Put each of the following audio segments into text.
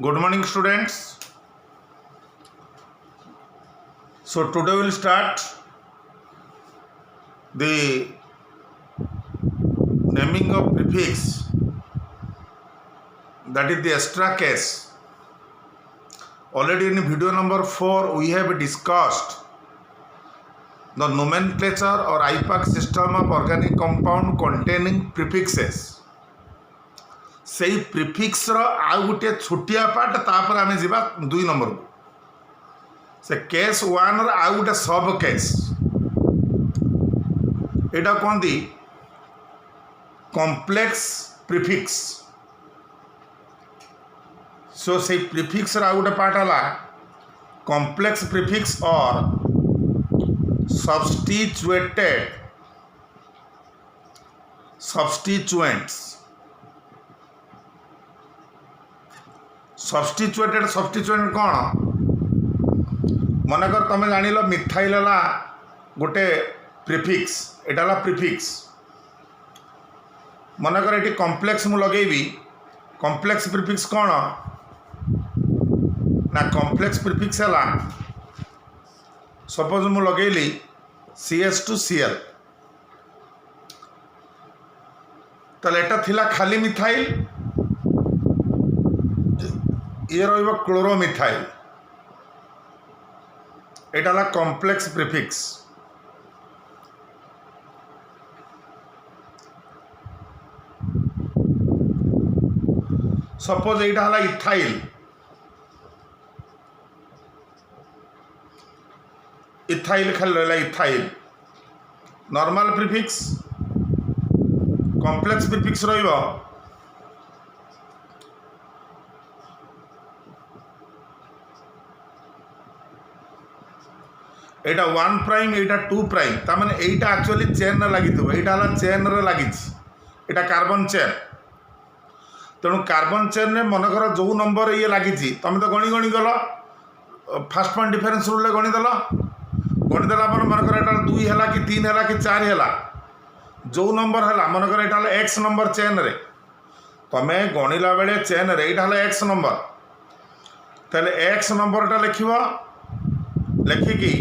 Good morning, students. So today we'll start the naming of prefix, that is the extra case. Already in video number 4 we have discussed the nomenclature or IUPAC system of organic compound containing prefixes. से prefix आउ गोटे छोटिया part तापर आम जा 2 number को से case 1 आउ गोटे सब केस एटा कहती कॉम्प्लेक्स प्रिफिक्स। सो से प्रिफिक्स आउ गोटे पार्ट है कॉम्प्लेक्स प्रिफिक्स और सब्स्टिट्यूएंट्स। सब्स्टिट्यूएंट कौन मनकर तुम जान लो मिथाइल है गोटे प्रिफिक्स एटा प्रिफिक्स मनकर ये कॉम्प्लेक्स मु लगेबी कॉम्प्लेक्स प्रिफिक्स कौन ना कॉम्प्लेक्स प्रिफिक्स है सपोज मु लगेली CH2Cl तो एटा थिला खाली मिथाइल ये रही क्लोरोमिथाइल एटा कॉम्प्लेक्स प्रिफिक्स। सपोज एटा है इथाइल खाली रहा ethyl normal prefix complex prefix रहिबो एटा 1 प्राइम एटा 2 प्राइम तार एटा एक्चुअली चेन लगी एटा चेन रे लगी एटा कार्बन चेन तेणु कार्बन चेन में मनकर जो नंबर ये लगी तुम तो गणी गणी गल फास्ट पॉइंट डिफरेंस रूल गणीदेल मनकर एटा 2 है कि 3 है कि 4 है जो नंबर है मनकर एटा एक्स नंबर चेन रे तुम्हें गणिला बेले चेन रे एटा एक्स नंबर तेल एक्स नंबरटा लिखिकी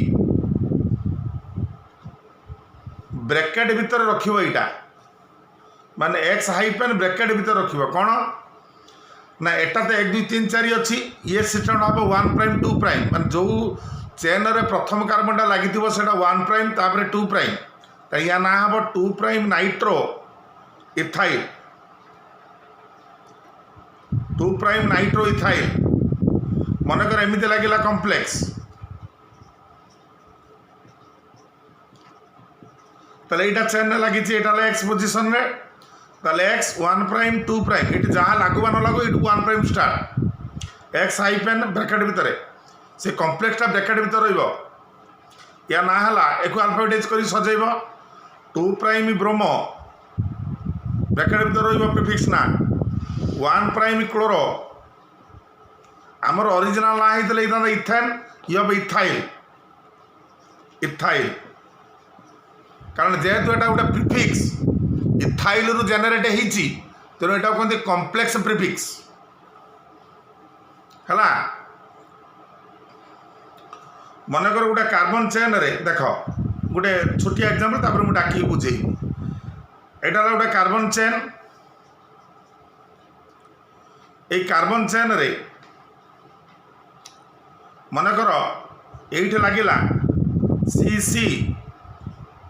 ब्रैकेट भीतर रखिबो एटा माने एक्स हाइफेन ब्रैकेट भीतर रखिबो कौन ना एटा तो 1 2 3 4 अच्छी ये सिस्टम हम 1 प्राइम 2 प्राइम मान जो चेन रे प्रथम कार्बनटा लगी सेटा 1 प्राइम तापर 2 प्राइम तो या ना हम 2 prime nitro ethyl 2 prime nitro ethyl मनकर एमती लगे कॉम्प्लेक्स ताले एटा चेन लगी एक्स पोजिशन रे ताले एक्स 1 प्राइम 2 प्राइम ये जहाँ लागू न लागू ये 1 prime start x hyphen bracket भितर से कॉम्प्लेक्सटा ब्रैकेट भीतर रहिबो या ना हला एको अल्फाबेटाइज करी सजेइबो 2 प्राइम ब्रोमो ब्रैकेट भीतर रहिबो प्रीफिक्स ना 1 प्राइम क्लोरो आमर ओरिजिनल ना हेतले इथेन ये इथाइल कारण जेहेतु एटा गोटे प्रिफिक्स इथाइल रु जेनेरेट होती तेणु यहाँ कहते कॉम्प्लेक्स प्रिफिक्स है मनकर गोटे कार्बन चेन रे देख गोटे छोटिया एग्जांपल तापर मुझे डाकी बुझे एटा गोटे कार्बन चेन ये कार्बन चेन रे मनकर ये लगिला CC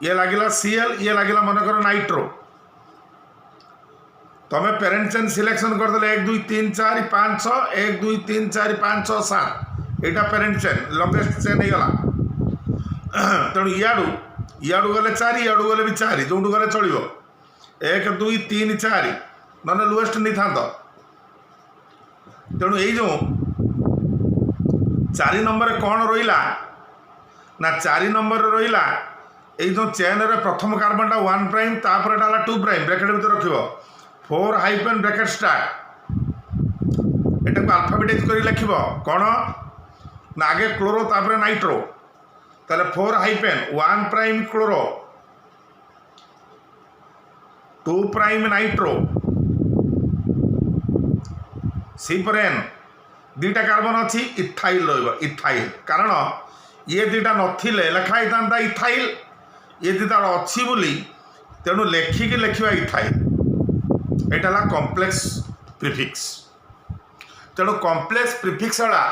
ये लगिला Cl ये लगिला मनकर नाइट्रो तमें पेरेंट चेन सिलेक्शन करदे 1 2 3 4 5 6 1 2 3 4 5 6 7 यहाँ पेरेंट चेन लंगेस्ट चेन होगा तेणु इयाड़ू गले 4 इयाड़ू गले भी 4 जो गले चलो 1 2 3 4 ना लोएस्ट नहीं था तेणु ये जो 4 नंबर कौन रहा ना 4 नंबर रहा ये जो चेन रे प्रथम कार्बनटा 1 प्राइम तापर एटा 2 प्राइम ब्रैकेट भीतर रखिबो 4 हाइफेन ब्रैकेट स्टार्ट एटा को अल्फाबेटाइज करी लिखिबो कौन ना आगे क्लोरो तापर नाइट्रो ताले 4 hyphen 1 prime chloro 2 prime nitro C पर N दुईटा कार्बन अच्छी इथाइल इथाइल कारण ये दुईटा नथिले लेखाई था इथाइल ये दुईटा अच्छी बोली तेणु लेखिकी लिखा इथाइल यहाँ कॉम्प्लेक्स प्रिफिक्स तेणु कॉम्प्लेक्स प्रिफिक्स वाला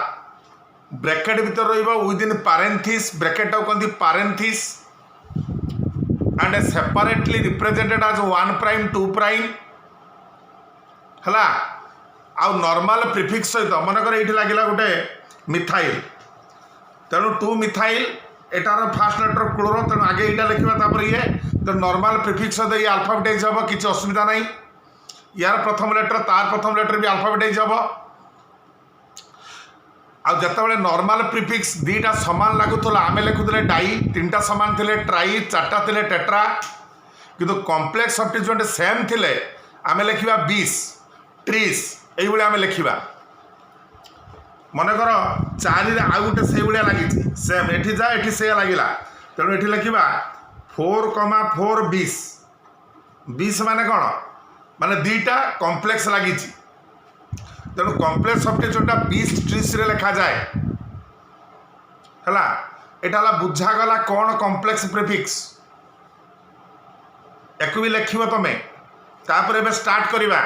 ब्रैकेट भीतर विदिन पारेंथिस ब्रैकेट कहते पारेंथिस and separately represented as 1 prime 2 prime हला आउ नॉर्मल प्रिफिक्स सहित मनकर ये लगे गोटे मिथाइल तेणु 2 मिथाइल एटार फास्ट लेटर क्लोरो तेणु आगे यहाँ लिखा ये तो नॉर्मल प्रिफिक्स सहित ये अल्फाबेटाइज हम किसी असुविधा नहीं यार प्रथम लेटर तार प्रथम लेटर भी अल्फाबेटाइज हम आ जिते नॉर्मल प्रिफिक्स दीटा सामान लगुला आम लिखुले डाई 3टा सामान थे ट्राई 4टा थे टेट्रा किंतु कॉम्प्लेक्स सब्स्टिट्यूएंट सेम थे आम लिखा 20 ट्रीस ये आम लिखा मनकर 4 आउ गोटे से लगी सेम एटी जा एटी से लगिला तेणु ये लिखा 4,4 20 20 माने कौन माने दीटा कॉम्प्लेक्स लगी तेणु कॉम्प्लेक्स सब्स्टिट्यूएंटा 20 ट्रीस रे लिखा जाए है यहाँ बुझागला कौन कॉम्प्लेक्स प्रिफिक्स एक भी लिख तुम्हें तापर एबे स्टार्ट करवा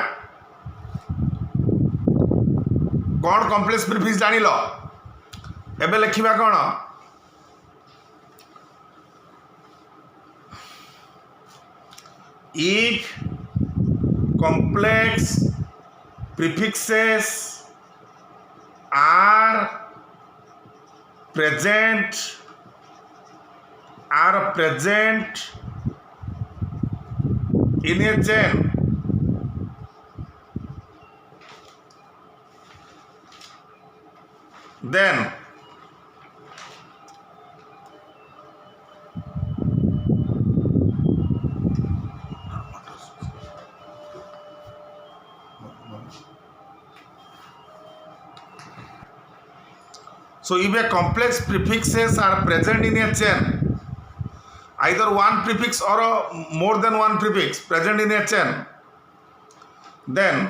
कौन कॉम्प्लेक्स प्रिफिक्स जान लो एबे लिखा कौन if complex prefixes are present in a chain then so if a complex prefixes are present in a chain either one prefix or more than one prefix present in a chain then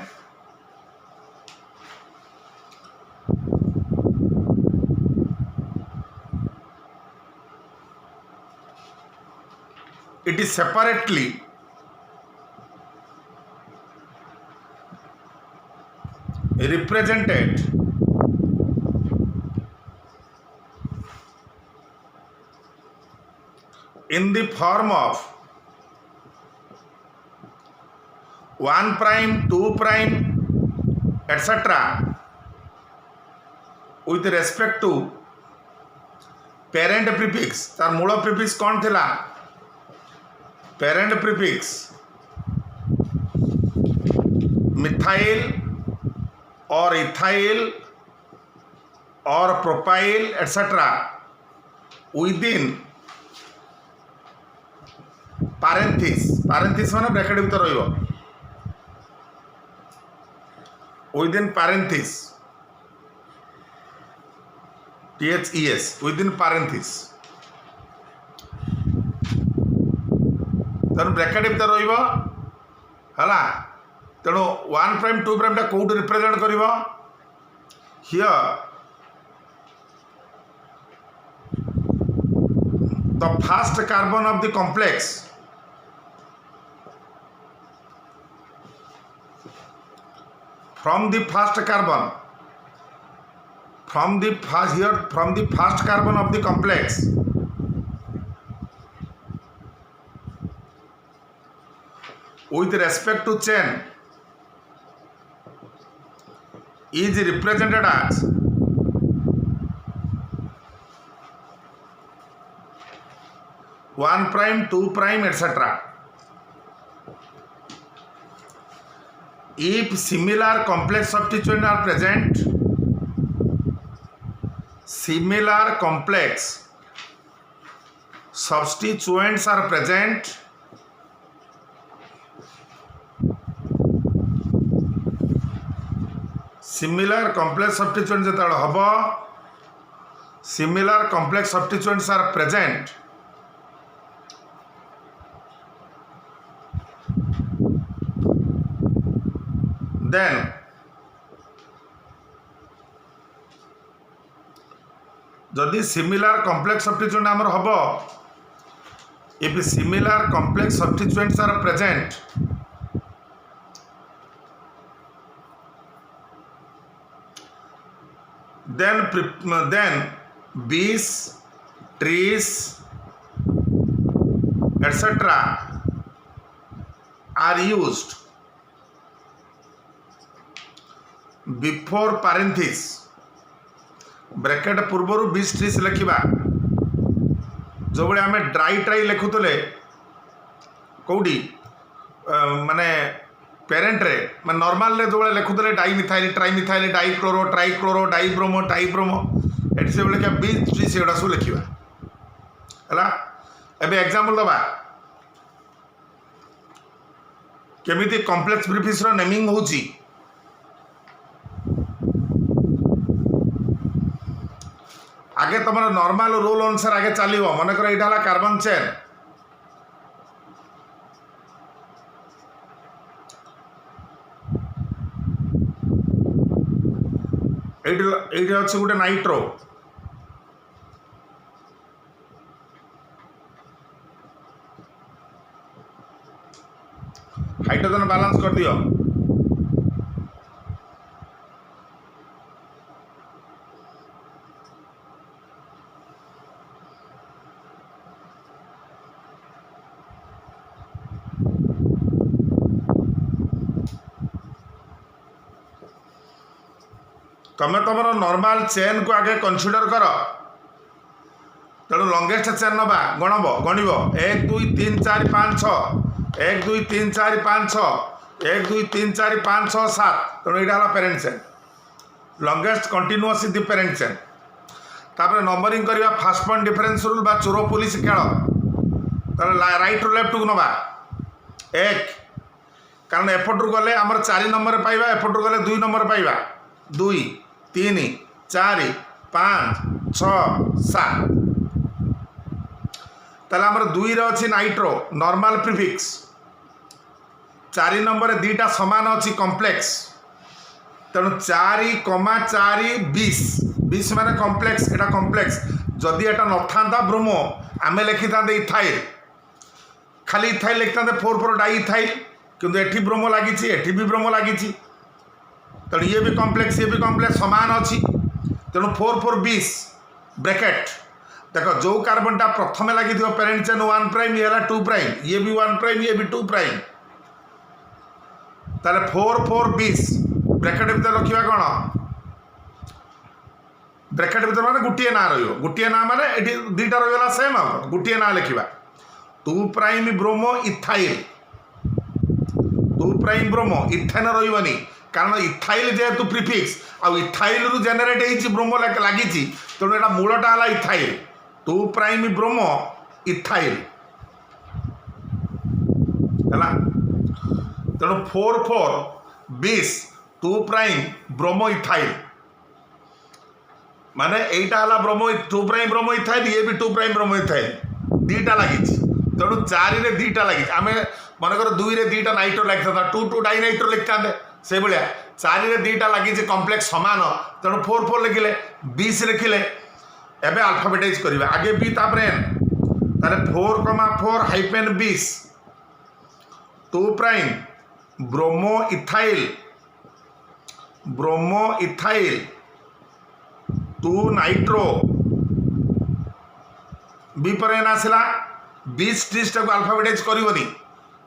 it is separately represented in the form of 1 prime 2 prime etc with respect to parent prefix तार मूल prefix कौन थिला parent prefix methyl और ethyl और propyl etc within parenthesis माने bracket भीतर रहिबो within parenthesis THES within parenthesis तेणु ब्रैकेट भीतर रहिबो हला तेणु 1 प्राइम 2 प्राइम टा कोड रिप्रेजेंट करिवो here the first carbon of the complex from the first carbon from the first carbon of the complex with respect to chain is represented as one prime 2 prime etc if similar complex substituents are present similar complex substituents are present similar complex substituents जेतबेले हबो similar complex substituents are present then जदि similar complex substituent आमर हबो if similar complex substituents are present then bees, trees, etc. are used before parenthesis bracket पूर्वर bis tris लिखा जो भाई आम ड्राई ट्राई लिखुले कौटी माने पेरेंट रे मैं नॉर्मल रे जो भाई लिखुले dimethyl trimethyl dichloro trichloro dibromo tribromo एटी से लिखा बीस ट्री से सब लिखा है। एबे एग्जांपल दबा केमिति कॉम्प्लेक्स प्रीफिक्स रो नेमिंग होची आगे तुम नॉर्मल रूल अनुसार आगे चलो मनकर यहाँ कार्बन चेन ये अच्छे गोटे नाइट्रो हाइड्रोजन बैलेंस कर दियो तुम्हें तुम नॉर्मल चेन को आगे कनसीडर कर तेणु लंगेस्ट चेन नवा गणब गणब 1 2 3 4 5 6 1 2 3 4 5 6 1 2 3 4 5 6 7 तेणु यहाँ parent chain longest continuous in the parent chain तापर नंबरिंग करवा फास्ट पॉइंट डिफरेंस रूल बा चोर पुलिस खेल राइट रू लेफ्ट को नवा 1 कारण एपटू गले आमर 4 नंबर पाइबा एपटू गले 2 नंबर पाइबा 2 3 4 5 6 7 ताला हमर 2 रे अछि नाइट्रो नॉर्मल प्रीफिक्स 4 नंबर दीटा समान अछि कॉम्प्लेक्स तेणु 4 4 20 20 माने कॉम्प्लेक्स एटा कॉम्प्लेक्स जदि एटा नथांता ब्रोमो आमे लिखि थांदे इथाइल खाली इथाइल लिखि थांदे 4 4 डाई इथाइल किंतु एठी ब्रोमो लागिछि एठी भी ब्रोमो लागिछि तेणु ये भी कॉम्प्लेक्स समान अच्छी तेणु 4 4 20 ब्रैकेट देख जो कार्बनटा प्रथम लगी पेरेंट चेन 1 प्राइम ये 2 प्राइम ये भी 1 प्राइम ये भी 2 प्राइम ताले 4 4 20 ब्रैकेट भीतर रखा कौन ब्रैकेट भीतर माने गोटे ना रोटे ना माने ये दुईटा रहीगला सेम गोटे ना लिखा 2 prime bromo ethyl 2 prime bromo ethane रही कारण इथाइल जेहेतु प्रीफिक्स आउ इथाइल रु जेनेरेट होती ब्रोमो लगी तेणु यहाँ मूलटा है इथाइल 2 प्राइम ब्रोमो इथाइल है तेणु 4 4 20 2 प्राइम ब्रोमो इथाइल माने यहीटा है ब्रोमो 2 प्राइम ब्रोमो इथाइल ये भी 2 प्राइम ब्रोमो इथाइल दीटा लगी तेणु 4 रे दीटा लगी आम मनकर 2 रे दीटा नाइट्रो लगी था 2 2 डाई नाइट्रो लिखता से भाया 4 रे दीटा लगी कॉम्प्लेक्स समान तेणु 4 4 लिखिले 20 लिखिले एबे अल्फाबेटाइज करवा आगे बी तापर एन तारे 4 hyphen 20 2 prime bromo ethyl 2 nitro बी पर एन आसला 20 ट्रीस को अल्फाबेटाइज करनी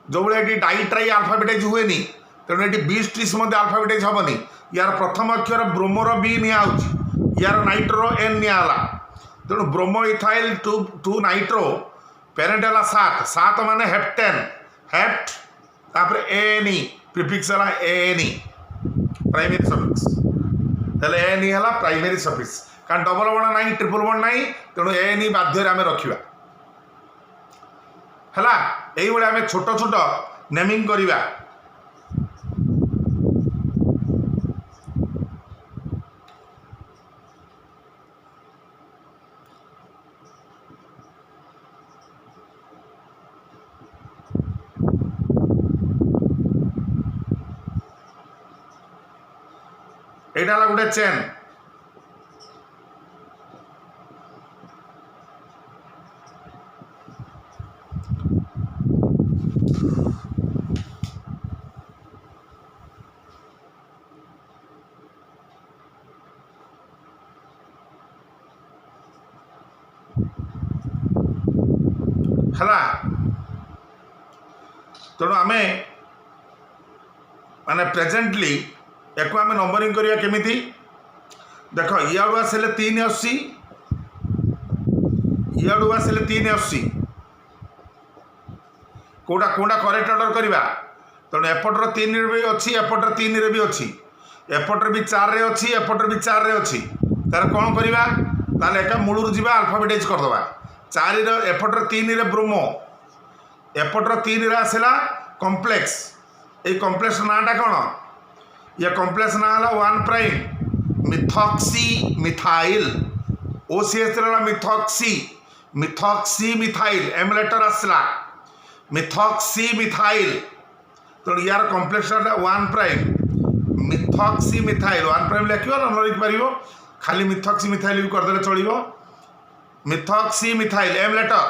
जो भाई डाई ट्राई अल्फाबेटाइज हुए तेणु ये 20 ट्रीस अल्फाबेटाइज हेनी यार प्रथम अक्षर ब्रोमोर बी निजी यार नाइट्रो एन निला तेणु ब्रोमो इथाइल 2 नाइट्रो पेरेंट है 7 7 माने हेप्टेन हेप्ट तापर एनी प्रीफिक्स है एनी प्राइमरी सफिक्स तेल एनी है प्राइमरी सफिक्स कारण डबल बण ना ट्रिपल बण ना तेणु एनी बाध्य आम रखा है यही आम छोट छोट नेमिंग करवा यहाँ गोटे चेन है तेणु आम माने प्रेजेंटली एक आम नंबरिंग करिया केमिति देख इयाड़ू आसिले 3 आसुची इयाड़ू आसिले 3 आसुची कोटा कोटा करेक्ट ऑर्डर करवा तेणु एपटर 3 भी अच्छी एपटर 3 रे भी अच्छी एपटर भी 4 रे अच्छी एपटर भी 4 रे अच्छी तार कौन करवा ताले एका मूलर जीवा अल्फाबेटाइज करदे 4 रे एपटर 3 रे ब्रोमो एपटर 3 रे आसला कॉम्प्लेक्स ये कॉम्प्लेक्स नाटा कौन ये कॉम्प्लेक्स ना है 1 prime methoxy methyl OCH methoxy methoxy methyl M letter आसला मिथॉक्सी मिथाइल तेणु यार complex 1 prime methoxy methyl 1 prime लिखो न लिख पार खाली मिथॉक्सी मिथाइल भी करदे चलो मिथॉक्सी मिथाइल एम लेटर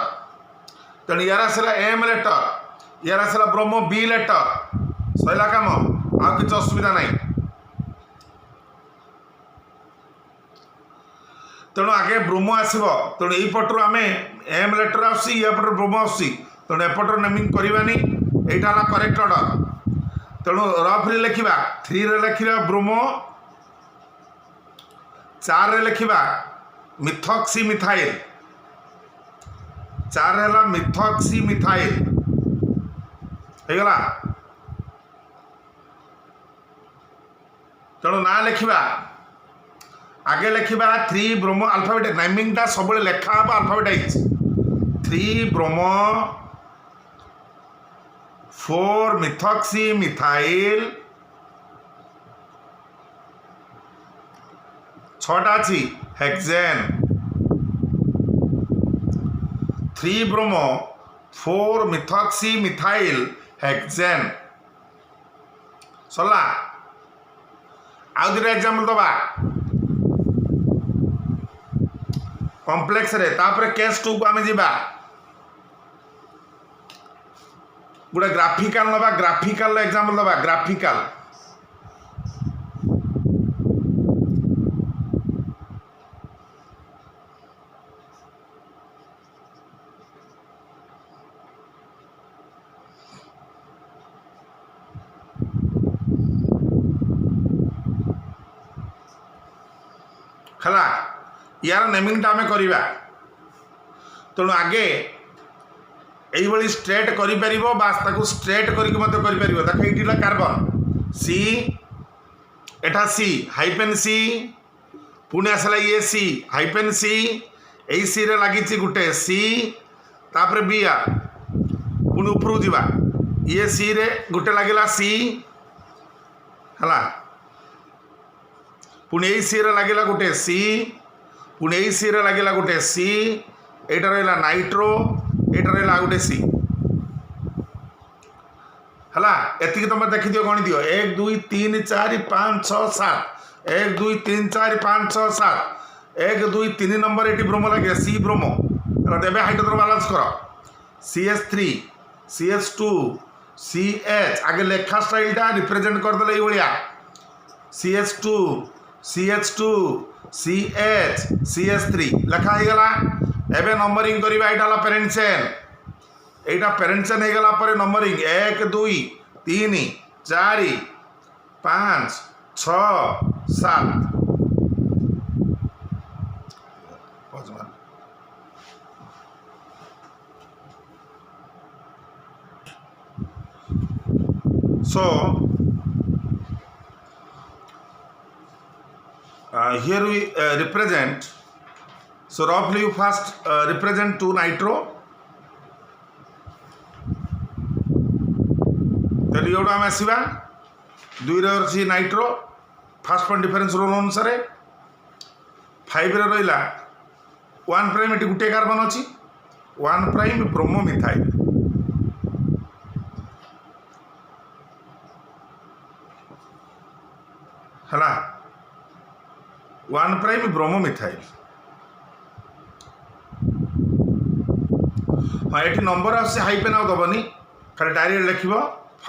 तेणु यार आसला एम लेटर यार आसला ब्रोमो बी लेटर सैला काम आ कि असुविधा नहीं तेणु आगे ब्रोमो आसो तेणु यपटर आम एम लेटर आसपटर ब्रोमो आसी तेणु एपटर नेमिंग करवानी यहाँ है करेक्ट ऑर्डर तेणु रफरे लिखा 3 रे लिखा ब्रोमो 4 रे लिखा मिथॉक्सी मिथाइल 4 है मिथॉक्सी मिथाइल होगला तेणु ना लिखा आगे लिखा 3 ब्रोमो अल्फाबेट नेमिंगटा सब लेखा हम अल्फाबेटाइज 3 ब्रोमो 4 मिथॉक्सी मिथाइल 6टा अच्छी hexane 3 bromo 4 methoxy methyl hexane सरला आउ दुटा एग्जांपल दबा कॉम्प्लेक्स रे तापर केस 2 को आम जीवा गोटे ग्राफिकाल नवा ग्राफिकाल एग्जांपल दबा ग्राफिकाल है यार नेमिंगटा आम करवा तेणु आगे यही स्ट्रेट कर बास स्ट्रेट कर देख ये कार्बन सी एटा सी हाइपेन सी पुणी आसला ये सी हाइपेन सी यही सी रे लगी गोटे सी तापर बी आ पुणी उपरକୁ ଯିବା ये सी रे गोटे लगिला सी है पुणी यही सी रे लगिला गोटे सी पुणी यही सी रे लगिला गोटे सी एटा रहा नाइट्रो एटा रहा गोटे सी है एति तुम देखी दियो गणी दियो 1 2 3 4 5 6 7 1 2 3 4 5 6 7 1 2 3 नंबर ये ब्रोमो लगे सी ब्रोमो देवे हाइड्रोजन बालांस कर CH3 CH2 CH आगे लेखा स्टाइलटा रिप्रेजेंट करदे ये CH2 CH2 CH CH3 लिखा हो गला एबे नंबरिंग करवा यहाँ पेरेंट चेन यहाँ पेरेंट चेन हो गला पर numbering 1 2 3 4 5 6 7 so here we represent so roughly you first represent 2 nitro then you आम आसवा 2 रे अच्छी नाइट्रो फास्ट पॉइंट डिफरेंस रोल अनुसार 5 रे रहा 1 प्राइम ये गोटे कार्बन अच्छी 1 प्राइम ब्रोमो मिथाइल है 1 प्राइम ब्रोमो मिथाइल हाँ ये नंबर आसे हाइपेन आउ दबनी खाली डायरेक्ट लिख 5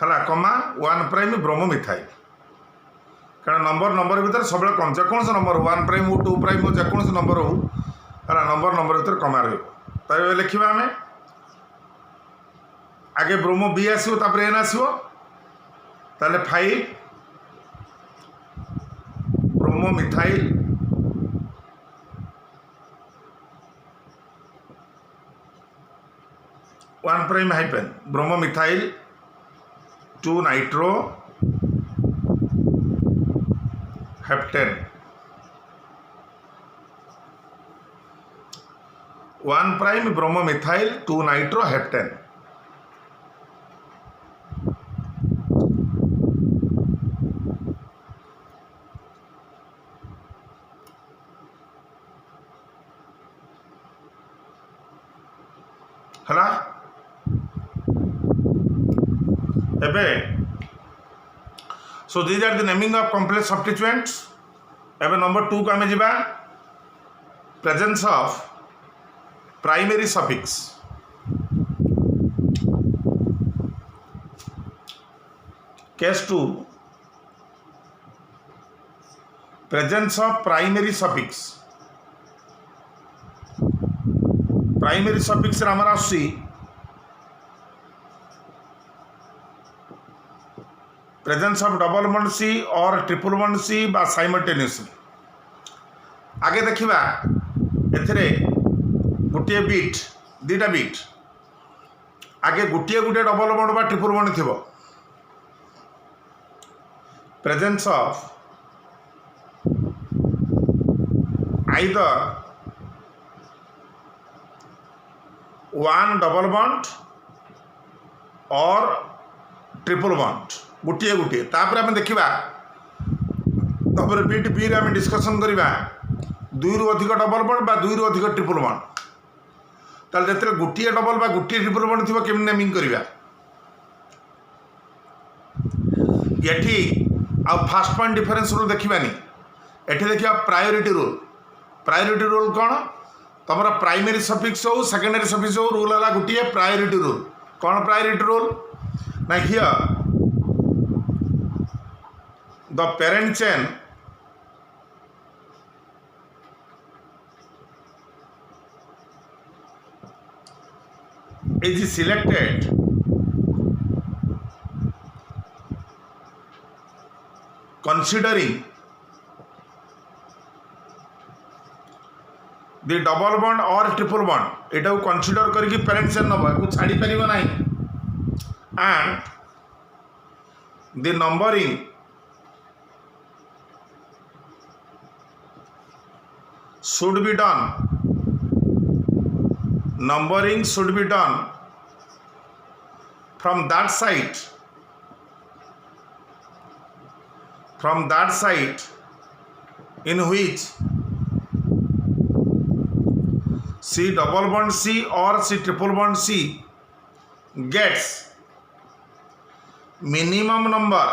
है कमा 1 प्राइम ब्रोमो मिथाइल कारण नंबर नंबर भीतर सब कम जेकोसी नंबर 1 प्राइम हो 2 प्राइम हो जेकोसी नंबर हो है नंबर नंबर भितर कमा रही लिखा आम आगे ब्रोमो बी आसो तापर एन आसो ताले 5 bromo methyl 1 prime hyphen bromo methyl 2 nitro heptane 1 prime bromo methyl 2 nitro heptane है एबे so these are the naming of complex substituents एबे नंबर 2 को आमे जिबा presence of primary suffix case 2 presence of primary suffix primary suffix रे हमर आसी presence of double bond C और ट्रिपल बॉन्ड सी बा साइमल्टेनियसली आगे देखिबा एथरे गोटे बीट दीटा बीट आगे गोटे गोटे डबल बॉन्ड बा ट्रिपल बॉन्ड थिबो presence of either 1 double bond और ट्रिपल बॉन्ड गोटे गोटे तापर आम देखा तापर बीट बी रे आम डिस्कसन करवा 2 रु अधिक डबल बॉन्ड बा 2 रु अधिक ट्रिपल बॉन्ड ताल जेते गोटे डबल बा गोटे ट्रिपल बॉन्ड थी केमी नेमिंग करवा ये आ फास्ट पॉइंट डिफरेंस रूल देखानी एठी देखिया प्रायोरिटी रूल कौन तुम प्राइमरी सफिक्स हो सेकेंडरी सफिक्स हो रूल है गोटे प्रायोरिटी रूल कौन प्रायोरिटी रूल ना here the parent chain is selected considering the double bond or triple bond एटा को consider करके parent chain नबा को छाड़ी परिबो नाही and the numbering should be done numbering should be done from that site in which C double bond C or C triple bond C gets minimum number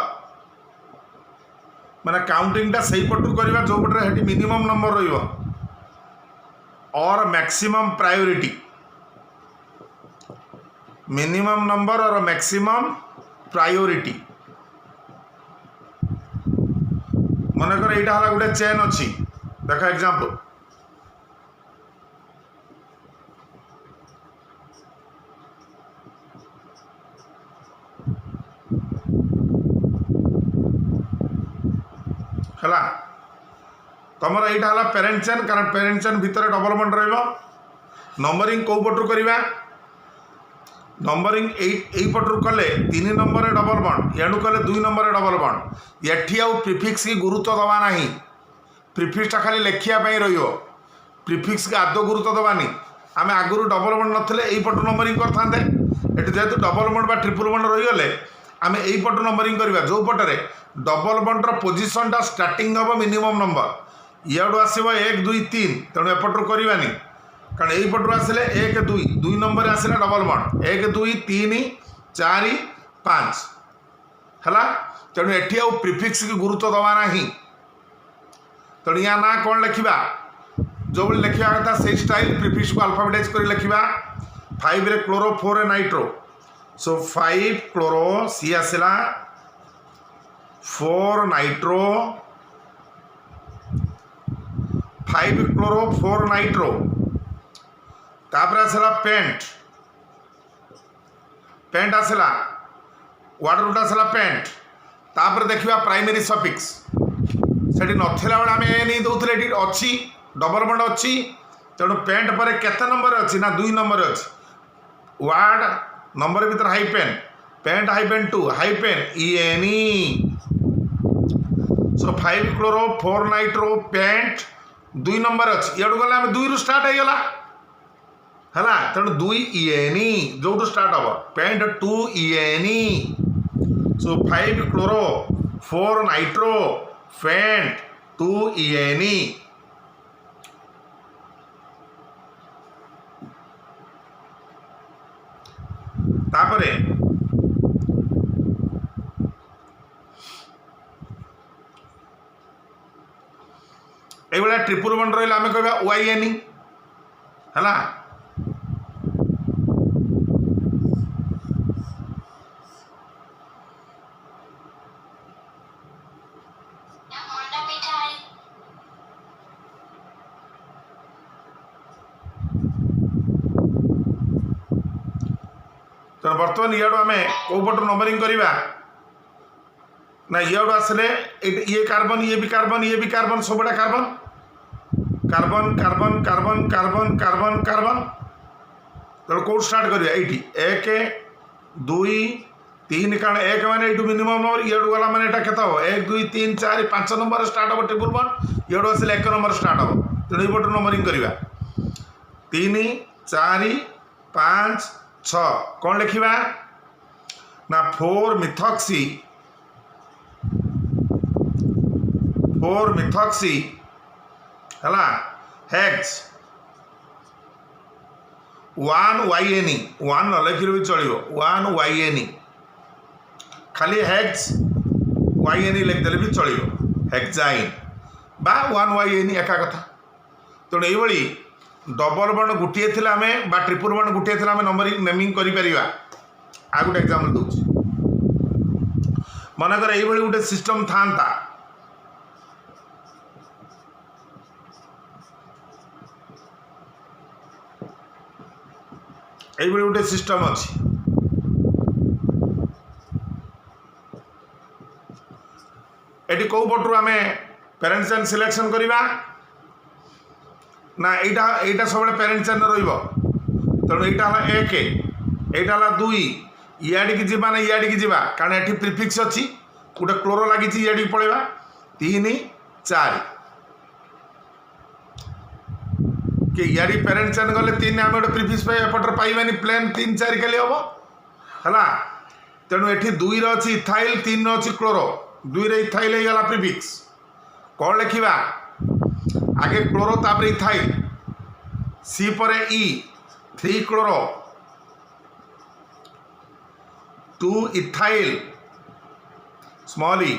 माने counting टा सही पटू करबा जो पटरे हेटी मिनिमम नंबर रहिबो और maximum priority minimum number और मैक्सिमम प्रायोरिटी मन कर यहाँ है गोटे चेन अच्छी देख एग्जांपल है तुम यहाँ है पेरेंट चेन कारण पेरेंट चेन भितर डबल बॉन्ड नंबरिंग कौ पटू करवा नंबरिंग यही पटू कले 3 नंबर डबल बॉन्ड याडू कले 2 नंबर डबल बॉन्ड एठी आउ प्रिफिक्स की गुरुत्व दबा नहीं प्रिफिक्सटा खाली लेखापी प्रिफिक्स की आदौ गुरुत्व दबानी आम आगुरी डबल बॉन्ड नथिले यही पटू नंबरिंग करते जेहेतु डबल बॉन्ड बा ट्रिपल बॉन्ड रहीगले आम यही पटू नंबरिंग करवा जो पटरे डबल बॉन्डर पोजिशनटा स्टार्टिंग हम मिनिमम नंबर इयाडू आसब 1 2 3 तेणु एपटू करवानी कारण यही पटू आसिले 1 2 नंबर आसिला डबल बॉन्ड 1 2 3 4 5 है तेणु एटी आउ प्रिफिक्स की गुरुत्व दबा ना तेणु या ना कौन लिखा जो लिखा कथा से स्टाइल प्रिफिक्स को अल्फाबेटाइज कर लिखा 5 रे क्लोरो 4 रे नाइट्रो सो 5 क्लोरो सी आसला 4 नाइट्रो 5 क्लोरो 4 नाइट्रो तापर आसला पेंट पेंट आसला वर्ड रूट आसला पेंट तापर देखिबा प्राइमरी सफिक्स सेठी नथिला बेला आम ए नहीं दौले ये अच्छी डबल बॉन्ड अच्छी तेणु पेंट पर केते नंबर अच्छी ना 2 नंबर अच्छी वर्ड नंबर भीतर hyphen pent hyphen 2 hyphen ENE so 5 chloro 4 nitro pent 2 number अच्छी इडू गला 2 रु स्टार्ट हो गला है तेणु 2 ENE जो स्टार्ट हम paint 2 ENE so 5 chloro 4 nitro pent 2 ENE तापरे ये ट्रिपल बॉन्ड रहा आम कह YNE है तेणु बर्तमान इडू आम कौ पटू नंबरिंग करवा ना इडू आसले ये कार्बन ये भी कार्बन ये भी कार्बन सबुटा carbon carbon carbon carbon carbon carbon carbon तेणु कौ स्टार्ट करिया ये 1 2 3 कारण 1 माने ये मिनिमम नंबर इडू गला माने ये केत हम 1 2 3 4 5 नंबर स्टार्ट हम ट्रिपल बॉन्ड इडू आसले 1 नंबर स्टार्ट हम तेणु ये पटू नंबरिंग करवा 3 4 5 6 कौन लिखा ना 4 मिथॉक्सी है हेक्स 1 YNE 1 न लिखिले भी चलो 1 YNE खाली हेक्स YNE लिखिदेले भी चलो हेक्साइन बा 1 YNE एका कथा तेणु ये डबल बॉन्ड गोटे थे आम बा ट्रिपल बॉन्ड गोटे थे आम नंबरिंग नेमिंग कर गोटे एग्जांपल दूसरी मनकर ये गोटे सिस्टम था ये गोटे सिस्टम अच्छी ये कौ पटू आम पेरेंट्स एंड सिलेक्शन करवा ना यहाँ सब पेरेंट्स एंड तेणु यहाँ 1 यहाँ 2 इयाड़ी की ना इयाड़ी की जावा कारण ये प्रिफिक्स अच्छी गोटे क्लोरो लगी इयाड़ी पलैया 3 4 कि इयाड़ी पेरेंट्स एंड गले 3 आम गोटे प्रिफिक्स एपटर पाइबानी प्लेन 3 4 खाली हम है तेणु ये 2 अच्छी इथाइल 3 अच्छी क्लोरो 2 इथाइल हो गला प्रिफिक्स कौन लिखा आगे क्लोरो तापर इथाइल सी पर E 3 chloro 2 ethyl small e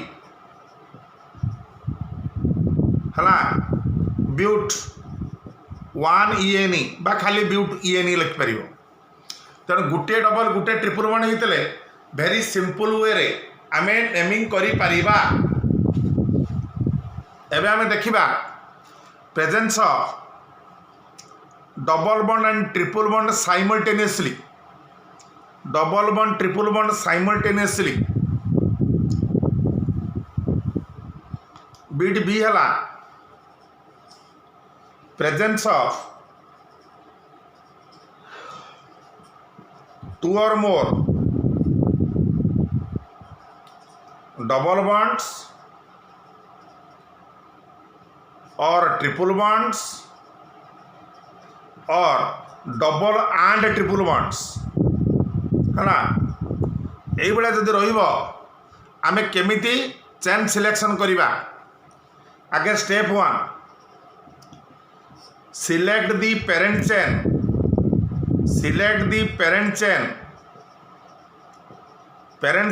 है ब्यूट 1 ENE बा खाली ब्यूट ENE लिखिपर तेणु गोटे डबल गोटे ट्रिपल बॉन्ड होते भेरी सिंपल वे रे आम नेमिंग करिपरिबा एबे आम देखिबा presence of double bond and triple bond simultaneously double bond triple bond simultaneously बिट बी है presence of 2 or more double bonds or triple bonds or double and triple bonds है ना ये जदि रमें केमिति चेन सिलेक्शन करवा आगे step 1 select the parent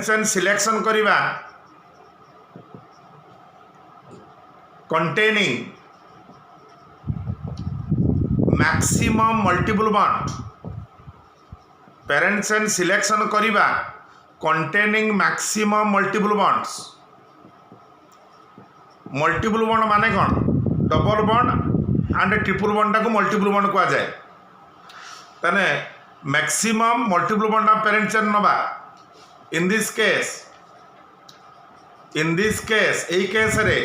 chain selection करवा containing maximum multiple bond parent chain selection करिबा containing maximum multiple bonds multiple bond माने कौन double bond and triple bond को multiple bond कहा जाए ताने maximum multiple bond of parent chain नबा in this case एई केस रे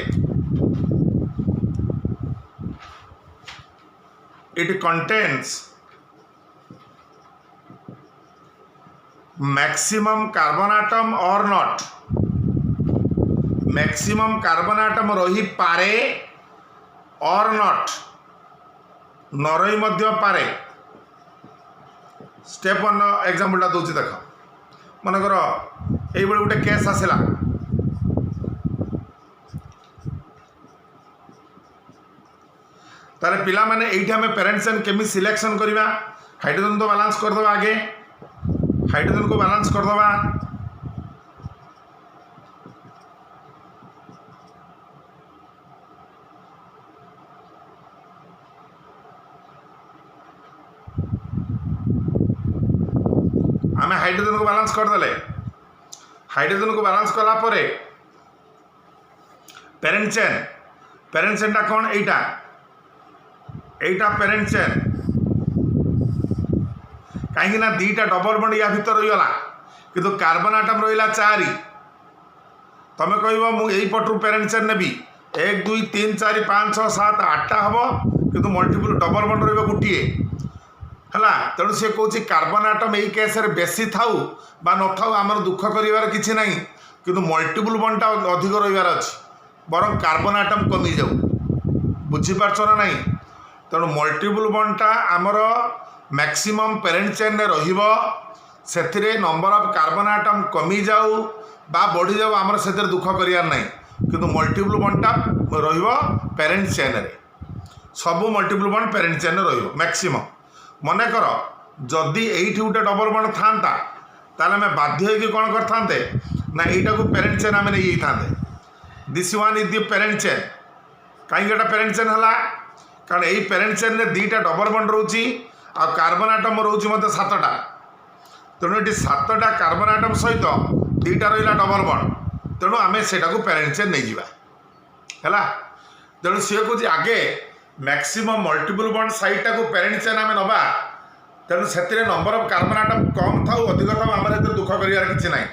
it contains maximum carbon atom or not, maximum carbon atom रही पारे or not, न रही मध्य पारे। स्टेप वन एग्जांपल दूसरी देख मनकर ये गोटे केस आसला तारे पिला माने एठी हमें पेरेंट्स एंड केमी सिलेक्शन करवा हाइड्रोजन तो बैलेंस कर दवा आगे हाइड्रोजन को बैलेंस कर दवा हमें हाइड्रोजन को बैलेंस कर देले हाइड्रोजन को बैलेंस कला परे पेरेंट चेन टा कौन एटा पेरेंट चेन कहीं ना दीटा डबल बॉन्ड या भीतर रहीगला किंतु कार्बन आटम रहा 4 तमें कह मुझे पटू पेरेंट चेन नेबी 1 2 3 4 5 6 7 8टा हम किंतु मल्टीपल डबल बॉन्ड रही गोटे है तेणु सी कौन कार्बन आटम यही केस बेसी थाऊ बा न थाऊ आमर दुख कर किसी ना कि मल्टीपल बॉन्डटा अधिक रहीबार अच्छी बरं कार्बन आटम कमी जाऊ बुझीपारछ ना नहीं तेणु मल्टीपल बॉन्डटा आमर मैक्सिमम पेरेंट चेन रे रहिबो सेथिरे नंबर ऑफ कार्बन आटम कमी जाऊ बा बढ़ी जाऊ आमर सेथिरे दुख करियार नहीं किंतु मल्टीपल बॉन्डटा रहिबो पेरेंट चेन रे सबु मल्टीपल बॉन्ड पेरेंट चेन रे रहिबो मैक्सिमम मने कर जदि एठी उटे डबल बॉन्ड थांता ताले हमें बाध्य होइके कोन करथांते ना एटा को पेरेंट चेन हमें नहीं थांते this one is the parent chain काई एटा पेरेंट चेन हला कारण यही पेरेंट चेन रे दीटा डबल बॉन्ड रोची आ कार्बन आटम रोची मते 7टा तेणु ये 7टा कार्बन आटम सहित दीटा रहा डबल बॉन्ड तेणु आम सेटा को पेरेंट चेन नहीं जावा है तेणु सी कह आगे मैक्सिमम मल्टीपल बॉन्ड साइडटा को पेरेंट चेन आम नवा तेणु से नंबर ऑफ कार्बन आटम कम था अधिक था आम दुख कर किसी ना है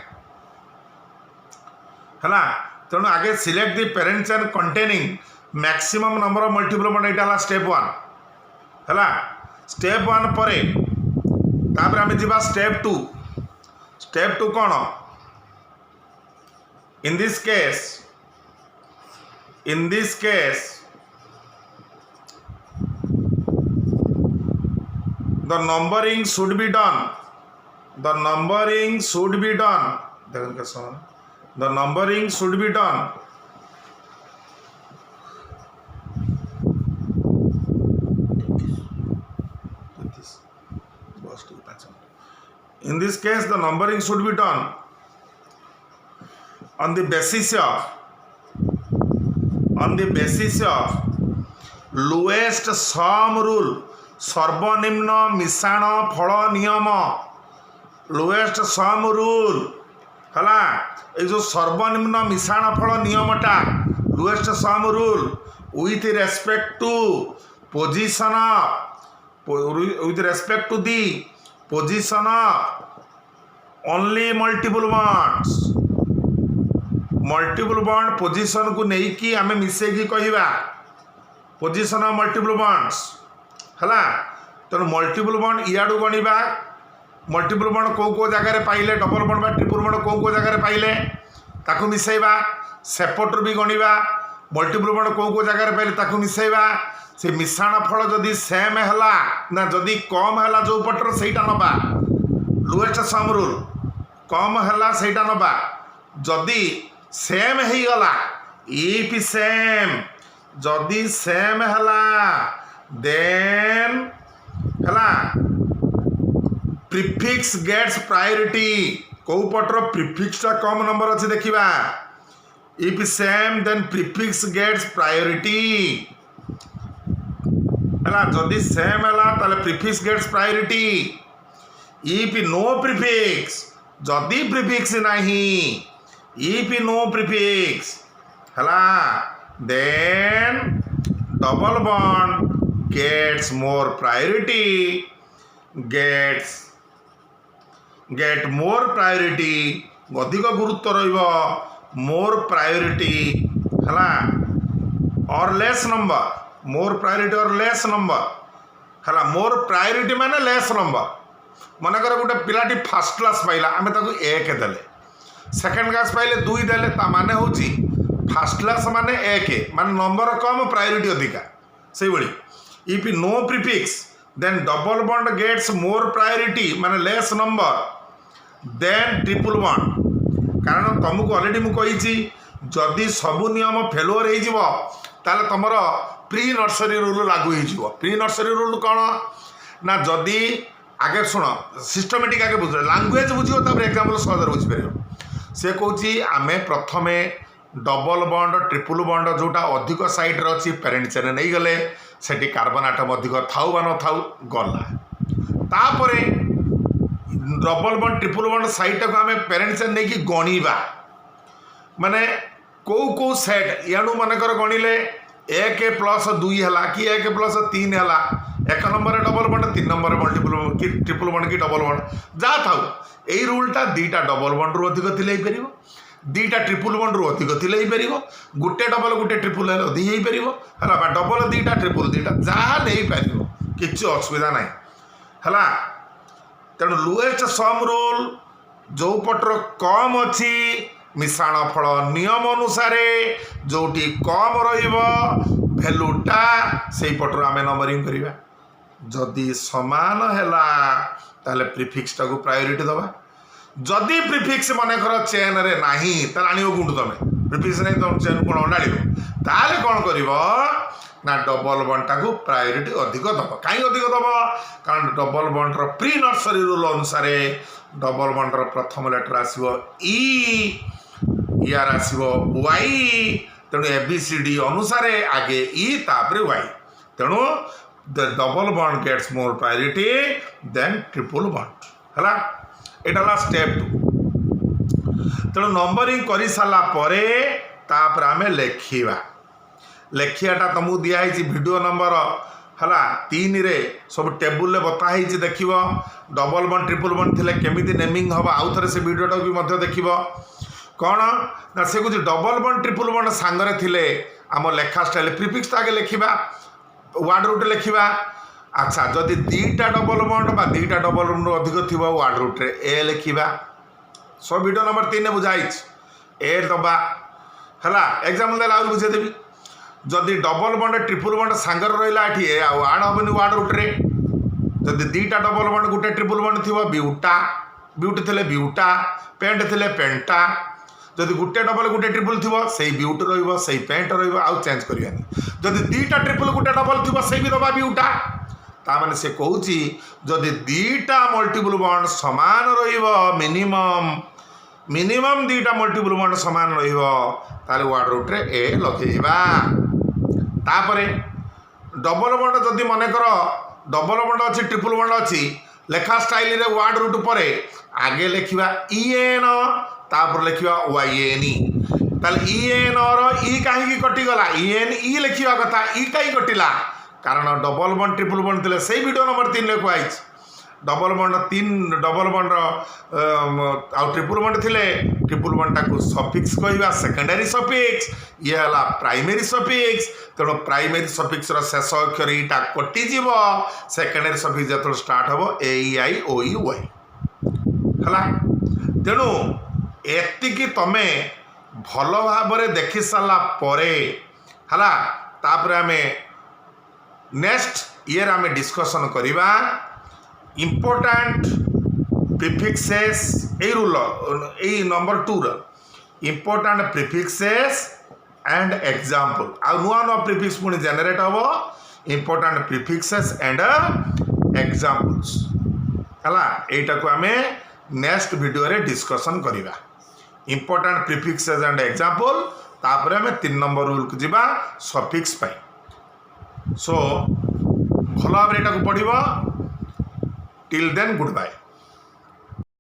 तेणु आगे select the parent chain containing maximum number of multiple bond यहाँ स्टेप 1 है स्टेप 1 पर तापर आम जा स्टेप 2 कौन इन this case the numbering should be done the numbering should be done in this case the numbering should be done on the basis of lowest sum rule सर्वनिम्न मिश्रण फल नियम लोएस्ट सम रूल है ये जो सर्वनिम्न मिश्रण फल नियमटा lowest sum rule with respect to position with respect to the position only multiple bond position को नहीं कि आमे मिसेकी कहिबा position of multiple bonds है तेणु मल्टीपल बॉन्ड इयाडू गणवा मल्टीपल बॉन्ड कौ जगार पाइले डबल बॉन्ड ट्रिपल बॉन्ड कौ जगार पाइले ताकू मिसेबा सेपटू भी गणवा मल्टीपल बॉन्ड कौ जगार पाइले ताकू मिसेबा से मिश्रण फल जदि सेम है ना जदि कम है जो पटर से नवा लोएस्ट सम रूल कम है से नवा जदि सेम हो गला इफ सेम जदि सेम है देन है प्रीफिक्स गेट्स प्रायोरिटी कौ पटर प्रीफिक्स कम नंबर अच्छे देखा if same then prefix gets priority है जदि सेम है prefix gets priority if no prefix जदि प्रीफिक्स नहीं इफ नो प्रीफिक्स है then double bond gets more priority get more priority अधिक गुरुत्व रहिबो मोर प्रायोरिटी हला और लेस नंबर मोर प्रायोरिटी और लेस नंबर हला मोर प्रायोरिटी माने लेस नंबर मनकर गोटे पिलाटी फर्स्ट क्लास पाइला आमे ताको 1 देले सेकंड क्लास पाइले 2 देले ता माने होची फर्स्ट क्लास माने 1 माने नंबर कम प्रायोरिटी अधिका से बड़ी if no prefix then double bond gets more priority माने less number then triple bond कारण तुमको ऑलरेडी मु कहिची जदि सबु नियम फेलुअर हो जिवो ताले तमरो प्री नर्सरी रूल लागू हो जिवो प्री नर्सरी रूल कौन ना जदि आगे शुण सिस्टमेटिक आगे बुझ लांगुएज बुझो तापर एग्जांपल सहज बुझिपर से कहूँ आमे प्रथमे डबल बॉन्ड ट्रिपल बॉन्ड जोटा अधिक साइड रे अच्छी पेरेंट चेन नहीं गले सेठी कार्बन आटम अधिक थाउ बा न थाउ गला तापरे double bond triple bond side को आमे पेरेंट चेन नहीं कि गणिबा माने को सेट यानु मनकर गणिले 1+2 है कि 1+3 है 1 number double bond 3 number multiple कि ट्रिपल बॉन्ड कि डबल बॉन्ड जा था यही रूलटा 2टा डबल बॉन्ड रू अधिक थिले ही परिबो 2टा ट्रिपल बॉन्ड रू अधिक थिले ही परिबो गुटे डबल गुटे ट्रिपल है अधिक ही परिबो हला बा डबल 2टा ट्रिपल 2टा जा नहीं परिबो किछ असुविधा नहीं हला तेणु लुएस्ट सम रूल जो पटर कम अच्छी मिश्रण फल नियम अनुसार जोटी कम रैल्यूटा से पटर आम नंबरिंग करवा जदि सामान है प्रिफिक्स टाक प्रायोरिटी दबा जदि प्रिफिक्स मनकर चेन रे नाही आण गुंडू तुम प्रिफिक्स नहीं तुम चेन कौन अंडाड़ ताले कौन कर ना डबल बॉन्ड टाक प्रायोरिटी अधिक दब कहीं अधिक दब कारण डबल बॉन्डर प्री नर्सरी रूल अनुसार डबल बॉन्डर प्रथम लेटर आसो यार आसो वाई तेणु ABCD अनुसार आगे ई तापर वाई तेणु the double bond gets more priority then triple bond है यहाँ स्टेप 2 तेणु नंबरिंग कर सारा पर आम लेखियाटा तुमको दिखाई वीडियो नंबर है 3 रे सब टेबुल बताई देख डबल बॉन्ड ट्रिपल बॉन्ड थे केमी नेमिंग हम आउ थे से वीडियोटा भी देख कौन ना से कुछ डबल बॉन्ड ट्रिपल बॉन्ड सांगरे थिले आम लेखा स्टाइल प्रिफिक्स आगे लिखा वार्ड रूट लिखा अच्छा जदि 2टा डबल बॉन्ड बा 2टा डबल बॉन्ड अधिक थी वार्ड रूट रे ए लिखा सब वीडियो नंबर 3 बुझाई ए दबा है एग्जाम्पल देला और बुझेदेवी जदि डबल बॉन्ड ट्रिपल बॉन्ड सांगर रहा ये आड़ हेनी वार्ड रूट रे जदि 2टा डबल बॉन्ड गोटे ट्रिपल बॉन्ड थी ब्यूटा ब्यूट थे ब्यूटा पेंट थे पेंटा जदि गोटे डबल गोटे ट्रिपल थी से ब्यूट रही पेंट रहा चेंज करानी जदि 2टा ट्रिपल गोटे डबल थी से भी दबा ब्यूटा ताने से कहूँ जदि 2टा मल्टीपल बॉन्ड सामान मिनिमम 2टा मल्टीपल बॉन्ड सामान ताले वार्ड रूट रे ए लगेगा तापरे डबल बॉन्ड जदि मनकर डबल बॉन्ड अच्छी ट्रिपल बॉन्ड अच्छी लेखा स्टाइल रे वार्ड रूट पर आगे लिखा EN तापर लिखा YN ताले EN इ कहीं कटिगला EN इ लिखा कथा इ कहीं कटिला कारण डबल बॉन्ड ट्रिपल बॉन्ड थे से वीडियो नंबर 3 ले कहुई डबल बॉन्ड 3 डबल बॉन्ड आउ ट्रिपल बॉन्ड थे ट्रिपल बॉन्ड टाक सफिक्स कहवा सेकेंडरी सफिक्स ये है प्राइमरी सफिक्स तेणु प्राइमरी सफिक्स शेष अक्षर इटा कटिज सेकेंडरी सफिक्स जो स्टार्ट हम AEIOUI है तेणु एतिकी तमे भल भाव देखि सारा है तापर आम नेक्स्ट ईयर आम डिस्कसन करवा important prefixes a rule a number 2 important prefixes and example आ नुआ नुआ प्रिफिक्स पुणी जेनेरेट हम इम्पोर्टाट प्रिफिक्सेस एंड एग्जाम्पल्स है यहीटा को आम नेक्स्ट वीडियो रे डिस्कसन करवा इम्पोर्टाट प्रिफिक्सेस एंड एग्जाम्पल तापर आम 3 नंबर रूल को जीवा सफिक्स पाई सो भल भाव यहाँ पढ़ टिल देन गुड बाय।